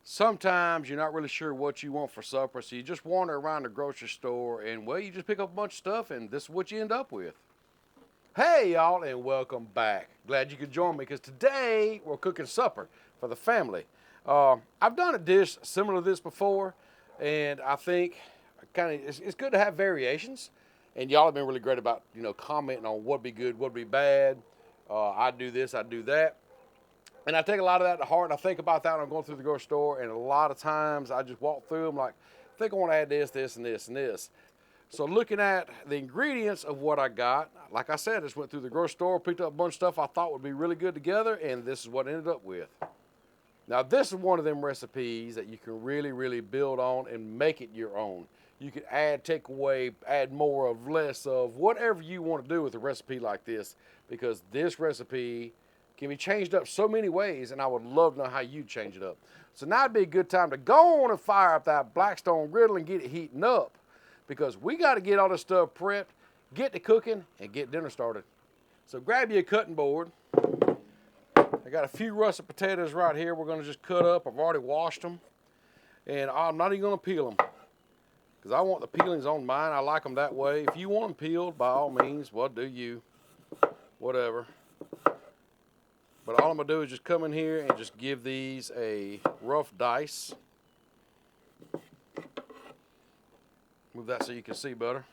Sometimes you're not really sure what you want for supper, so you just wander around the grocery store and, well, you just pick up a bunch of stuff and this is what you end up with. Hey, y'all, and welcome back. Glad you could join me because today we're cooking supper for the family. I've done a dish similar to this before, and I think it's good to have variations. And y'all have been really great about commenting on what'd be good, what'd be bad. I do this, I do that. And I take a lot of that to heart, and I think about that when I'm going through the grocery store, and a lot of times I just walk through them like, I think I want to add this, this, and this, and this. So looking at the ingredients of what I got, like I said, I just went through the grocery store, picked up a bunch of stuff I thought would be really good together, and this is what I ended up with. Now this is one of them recipes that you can really, really build on and make it your own. You can add, take away, add more of, less of, whatever you want to do with a recipe like this, because this recipe can be changed up so many ways, and I would love to know how you change it up. So now would be a good time to go on and fire up that Blackstone Griddle and get it heating up, because we got to get all this stuff prepped, get to cooking, and get dinner started. So grab you a cutting board. I got a few russet potatoes right here we're going to just cut up. I've already washed them, and I'm not even going to peel them, because I want the peelings on mine. I like them that way. If you want them peeled, by all means, well, do you. Whatever. But all I'm going to do is just come in here and just give these a rough dice. Move that so you can see better.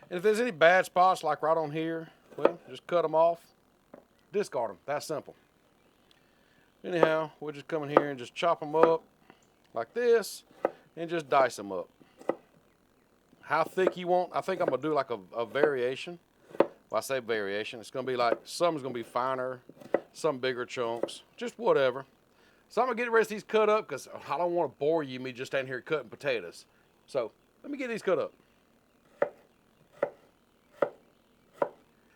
And if there's any bad spots like right on here, well, just cut them off. Discard them. That's simple. Anyhow, we'll just come in here and just chop them up like this and just dice them up. How thick you want, I think I'm going to do like a variation. Well, I say variation, it's going to be like, some's going to be finer, some bigger chunks, just whatever. So I'm going to get the rest of these cut up because I don't want to bore you me just standing here cutting potatoes. So let me get these cut up.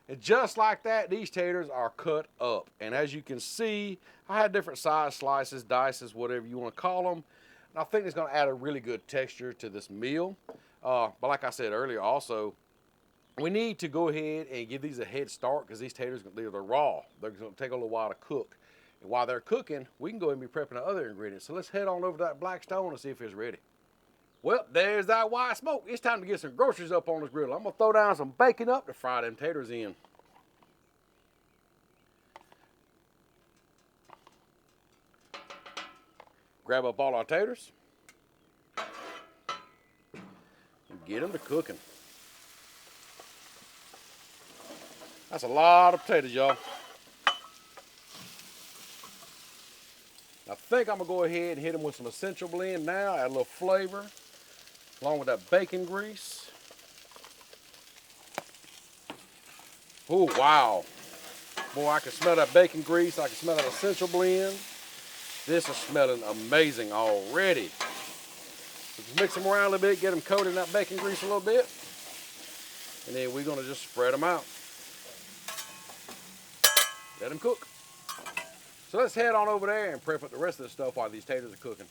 And just like that, these taters are cut up. And as you can see, I had different size slices, dices, whatever you want to call them. And I think it's going to add a really good texture to this meal. But like I said earlier also, we need to go ahead and give these a head start because these taters, they're raw. They're going to take a little while to cook. And while they're cooking, we can go ahead and be prepping the other ingredients. So let's head on over to that Blackstone and see if it's ready. Well, there's that white smoke. It's time to get some groceries up on this griddle. I'm going to throw down some bacon up to fry them taters in. Grab up all our taters and get them to cooking. That's a lot of potatoes, y'all. I think I'm going to go ahead and hit them with some Essential Blend now, add a little flavor, along with that bacon grease. Oh, wow. Boy, I can smell that bacon grease. I can smell that Essential Blend. This is smelling amazing already. Just mix them around a little bit, get them coated in that bacon grease a little bit. And then we're going to just spread them out. Let them cook. So let's head on over there and prep up the rest of the stuff while these taters are cooking.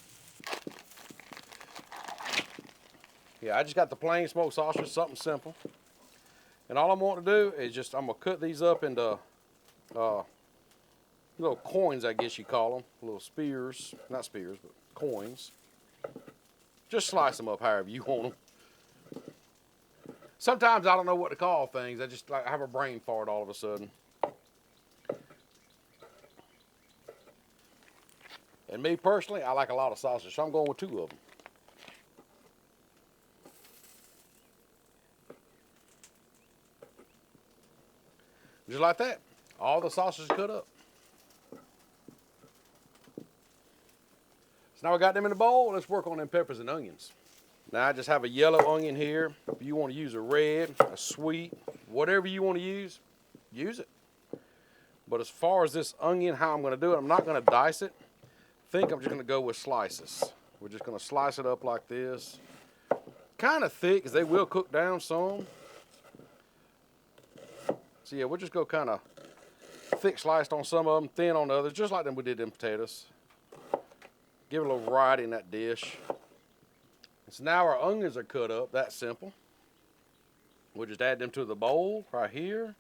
Yeah, I just got the plain smoked sausage, something simple. And all I'm wanting to do is I'm going to cut these up into little coins, I guess you call them. Little spears, not spears, but coins. Just slice them up however you want them. Sometimes I don't know what to call things. I have a brain fart all of a sudden. And me personally, I like a lot of sausage, so I'm going with 2 of them. Just like that, all the sausage cut up. So now we got them in the bowl, let's work on them peppers and onions. Now I just have a yellow onion here. If you want to use a red, a sweet, whatever you want to use it. But as far as this onion, how I'm going to do it, I'm not going to dice it. I think I'm just going to go with slices. We're just going to slice it up like this. Kind of thick, because they will cook down some. So yeah, we'll just go kind of thick sliced on some of them, thin on the others, just like we did them potatoes. Give it a little variety in that dish. So now our onions are cut up, that's simple. We'll just add them to the bowl right here.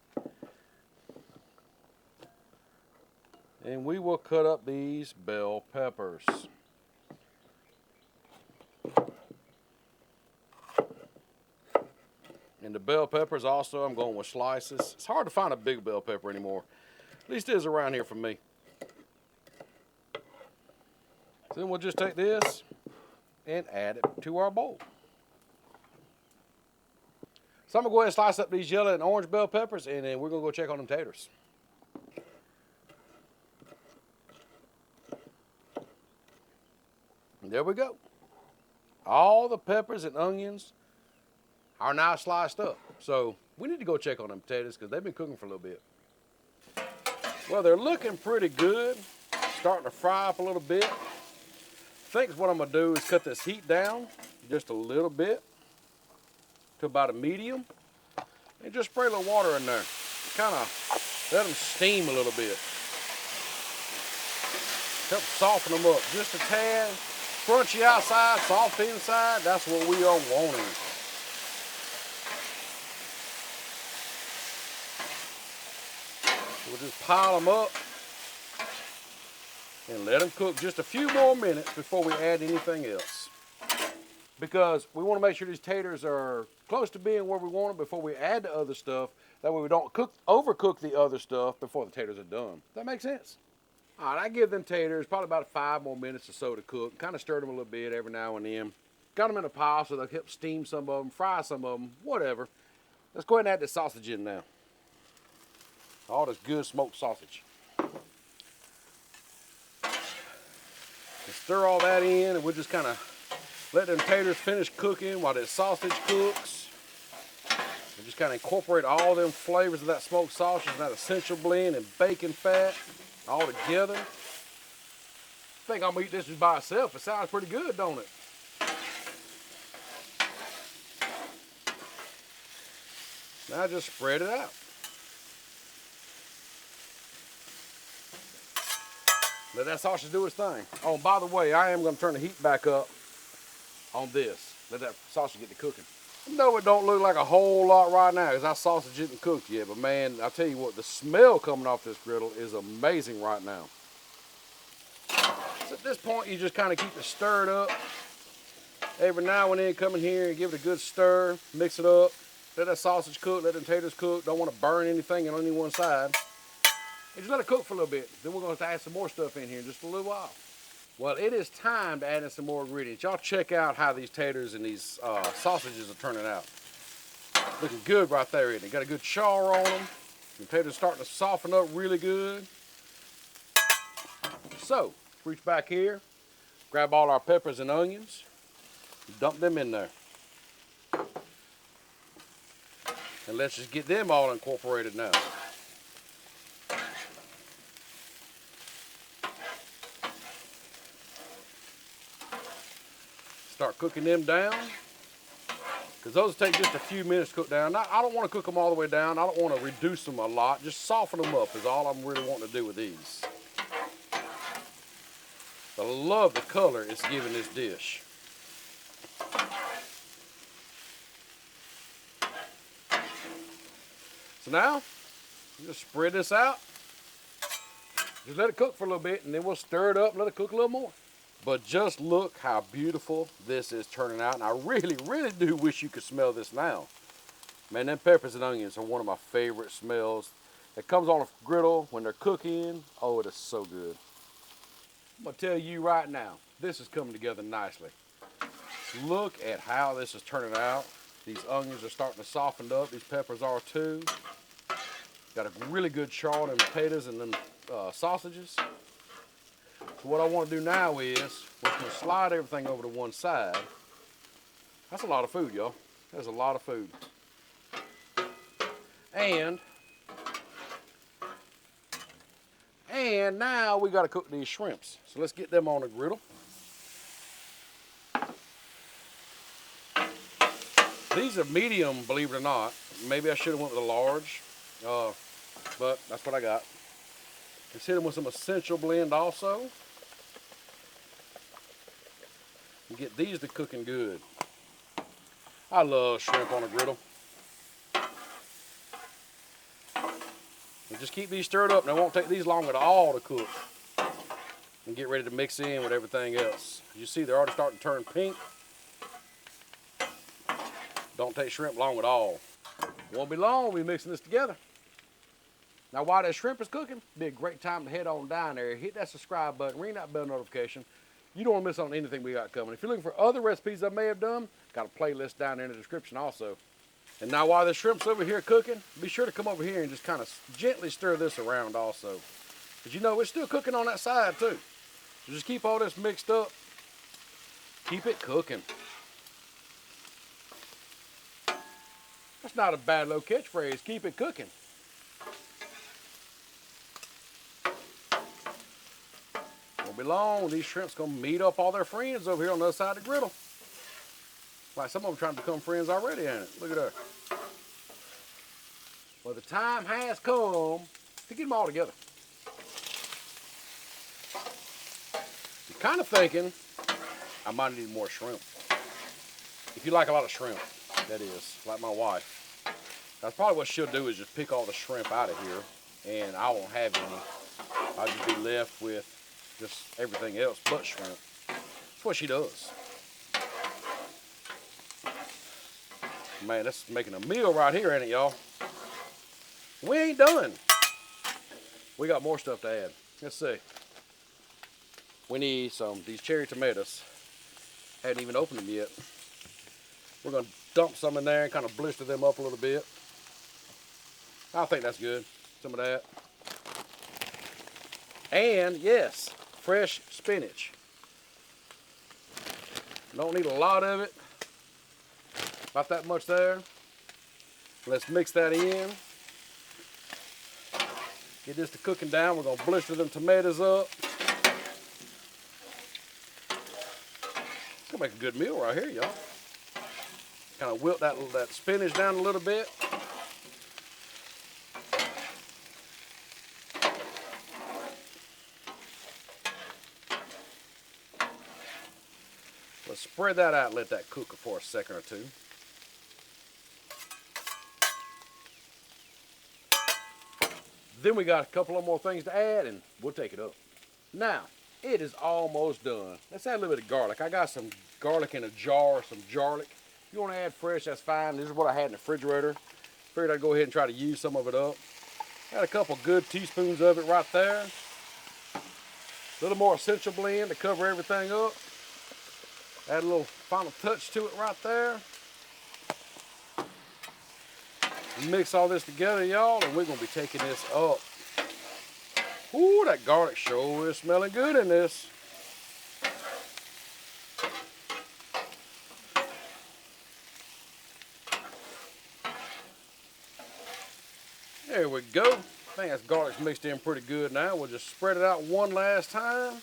And we will cut up these bell peppers. And the bell peppers also, I'm going with slices. It's hard to find a big bell pepper anymore. At least it is around here for me. So then we'll just take this and add it to our bowl. So I'm gonna go ahead and slice up these yellow and orange bell peppers, and then we're gonna go check on them taters. And there we go. All the peppers and onions are now sliced up. So we need to go check on them potatoes because they've been cooking for a little bit. Well, they're looking pretty good. Starting to fry up a little bit. I think what I'm gonna do is cut this heat down just a little bit to about a medium and just spray a little water in there. Kind of let them steam a little bit. Help soften them up just a tad. Crunchy outside, soft inside, that's what we are wanting. We'll just pile them up and let them cook just a few more minutes before we add anything else. Because we want to make sure these taters are close to being where we want them before we add the other stuff. That way we don't overcook the other stuff before the taters are done. Does that make sense? All right, I give them taters probably about 5 more minutes or so to cook. Kind of stir them a little bit every now and then. Got them in a pile so they'll help steam some of them, fry some of them, whatever. Let's go ahead and add the sausage in now. All this good smoked sausage. And stir all that in, and we'll just kind of let them taters finish cooking while that sausage cooks. And just kind of incorporate all them flavors of that smoked sausage and that essential blend and bacon fat all together. I think I'm gonna eat this just by itself. It sounds pretty good, don't it? Now just spread it out. Let that sausage do its thing. Oh, and by the way, I am gonna turn the heat back up on this. Let that sausage get to cooking. I know it don't look like a whole lot right now because our sausage isn't cooked yet, but man, I tell you what, the smell coming off this griddle is amazing right now. So at this point, you just kind of keep it stirred up. Every now and then come in here and give it a good stir, mix it up, let that sausage cook, let the taters cook. Don't want to burn anything on any one side. And just let it cook for a little bit. Then we're going to have to add some more stuff in here in just a little while. Well, it is time to add in some more ingredients. Y'all check out how these taters and these sausages are turning out. Looking good right there, isn't it? Got a good char on them. The taters starting to soften up really good. So, reach back here, grab all our peppers and onions, dump them in there. And let's just get them all incorporated now. Start cooking them down, because those take just a few minutes to cook down. Now, I don't want to cook them all the way down. I don't want to reduce them a lot. Just soften them up is all I'm really wanting to do with these. I love the color it's giving this dish. So now, just spread this out. Just let it cook for a little bit, and then we'll stir it up and let it cook a little more. But just look how beautiful this is turning out. And I really, really do wish you could smell this now. Man, them peppers and onions are one of my favorite smells. It comes on a griddle when they're cooking. Oh, it is so good. I'm gonna tell you right now, this is coming together nicely. Look at how this is turning out. These onions are starting to soften up. These peppers are too. Got a really good char on them potatoes and them sausages. So what I want to do now is, we're going to slide everything over to one side. That's a lot of food, y'all. That's a lot of food. And now we got to cook these shrimps. So let's get them on the griddle. These are medium, believe it or not. Maybe I should have went with a large, but that's what I got. Let's hit them with some Essential Blend also. And get these to cooking good. I love shrimp on a griddle. And just keep these stirred up, and it won't take these long at all to cook. And get ready to mix in with everything else. You see they're already starting to turn pink. Don't take shrimp long at all. Won't be long, we'll be mixing this together. Now while that shrimp is cooking, be a great time to head on down there, hit that subscribe button, ring that bell notification. You don't want to miss on anything we got coming. If you're looking for other recipes I may have done, got a playlist down there in the description also. And now while the shrimp's over here cooking, be sure to come over here and just kind of gently stir this around also. Because you know, it's still cooking on that side too. So just keep all this mixed up. Keep it cooking. That's not a bad little catchphrase, keep it cooking. Won't be long, these shrimp's gonna meet up all their friends over here on the other side of the griddle. Like some of them trying to become friends already, ain't it? Look at that. Well, the time has come to get them all together. You're kind of thinking, I might need more shrimp. If you like a lot of shrimp, that is, like my wife. That's probably what she'll do is just pick all the shrimp out of here and I won't have any. I'll just be left with just everything else but shrimp. That's what she does. Man, that's making a meal right here, ain't it, y'all? We ain't done. We got more stuff to add. Let's see. We need these cherry tomatoes. Hadn't even opened them yet. We're gonna dump some in there and kind of blister them up a little bit. I think that's good. Some of that. And yes, fresh spinach. Don't need a lot of it. About that much there. Let's mix that in. Get this to cooking down. We're gonna blister them tomatoes up. It's gonna make a good meal right here, y'all. Kind of wilt that spinach down a little bit. Let's spread that out and let that cook for a second or two. Then we got a couple of more things to add and we'll take it up. Now, it is almost done. Let's add a little bit of garlic. I got some garlic in a jar, some garlic. If you want to add fresh, that's fine. This is what I had in the refrigerator. Figured I'd go ahead and try to use some of it up. Got a couple good teaspoons of it right there. A little more essential blend to cover everything up. Add a little final touch to it right there. Mix all this together, y'all, and we're gonna be taking this up. Ooh, that garlic sure is smelling good in this. There we go. I think that garlic's mixed in pretty good now. We'll just spread it out one last time.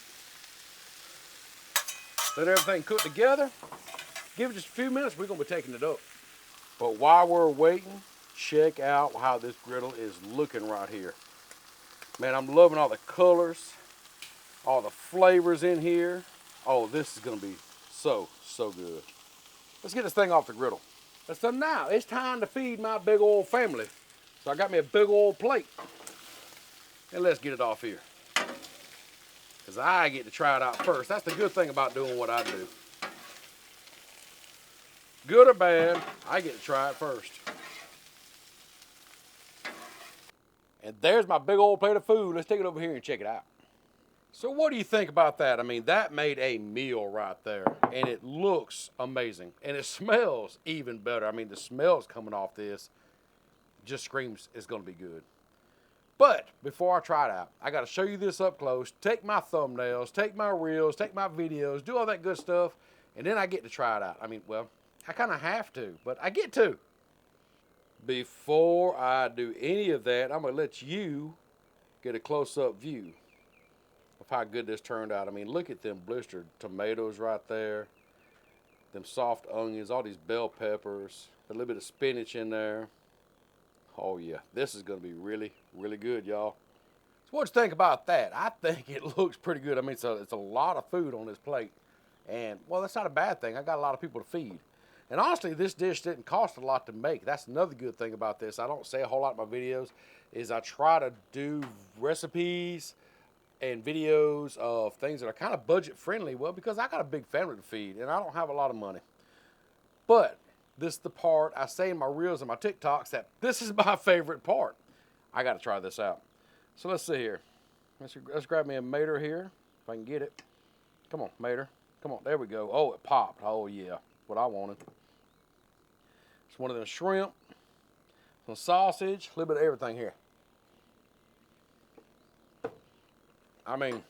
Let everything cook together. Give it just a few minutes, we're gonna be taking it up. But while we're waiting, check out how this griddle is looking right here. Man, I'm loving all the colors, all the flavors in here. Oh, this is gonna be so good. Let's get this thing off the griddle. So now it's time to feed my big old family. So I got me a big old plate. And let's get it off here. Because I get to try it out first. That's the good thing about doing what I do. Good or bad, I get to try it first. And there's my big old plate of food. Let's take it over here and check it out. So what do you think about that? I mean, that made a meal right there. And it looks amazing. And it smells even better. I mean, the smells coming off this just screams it's gonna be good. But before I try it out, I gotta show you this up close, take my thumbnails, take my reels, take my videos, do all that good stuff, and then I get to try it out. I mean, well, I kinda have to, but I get to. Before I do any of that, I'm gonna let you get a close-up view of how good this turned out. I mean, look at them blistered tomatoes right there, them soft onions, all these bell peppers, a little bit of spinach in there. Oh yeah, this is gonna be really good, y'all. So what you think about that? I think it looks pretty good. I mean, it's a lot of food on this plate. And well, that's not a bad thing. I got a lot of people to feed. And honestly, this dish didn't cost a lot to make. That's another good thing about this. I don't say a whole lot in my videos, is I try to do recipes and videos of things that are kind of budget friendly. Well, because I got a big family to feed and I don't have a lot of money. But This is the part I say in my reels and my TikToks that this is my favorite part. I got to try this out. So let's see here. Let's grab me a mater here, if I can get it. Come on, mater. Come on, there we go. Oh, it popped. Oh, yeah, what I wanted. It's one of them shrimp, some sausage, a little bit of everything here. I mean,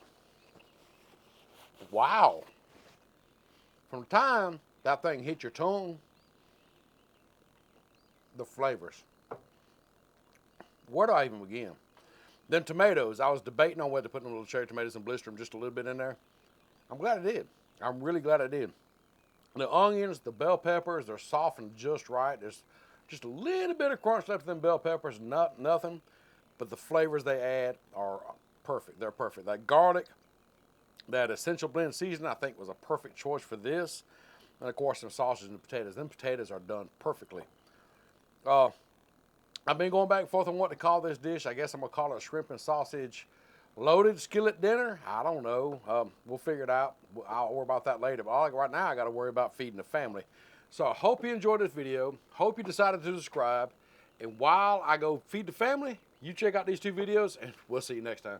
wow. From the time that thing hit your tongue, the flavors. Where do I even begin? Then tomatoes, I was debating on whether to put in little cherry tomatoes and blister them just a little bit in there. I'm glad I did. I'm really glad I did. The onions, the bell peppers, they're softened just right. There's just a little bit of crunch left in them bell peppers, nothing. But the flavors they add are perfect. They're perfect. That garlic, that essential blend seasoning, I think was a perfect choice for this. And of course, some sausage and potatoes. Them potatoes are done perfectly. I've been going back and forth on what to call this dish. I guess I'm going to call it a shrimp and sausage loaded skillet dinner. I don't know. We'll figure it out. I'll worry about that later. But right now, I got to worry about feeding the family. So I hope you enjoyed this video. Hope you decided to subscribe. And while I go feed the family, you check out these two videos, and we'll see you next time.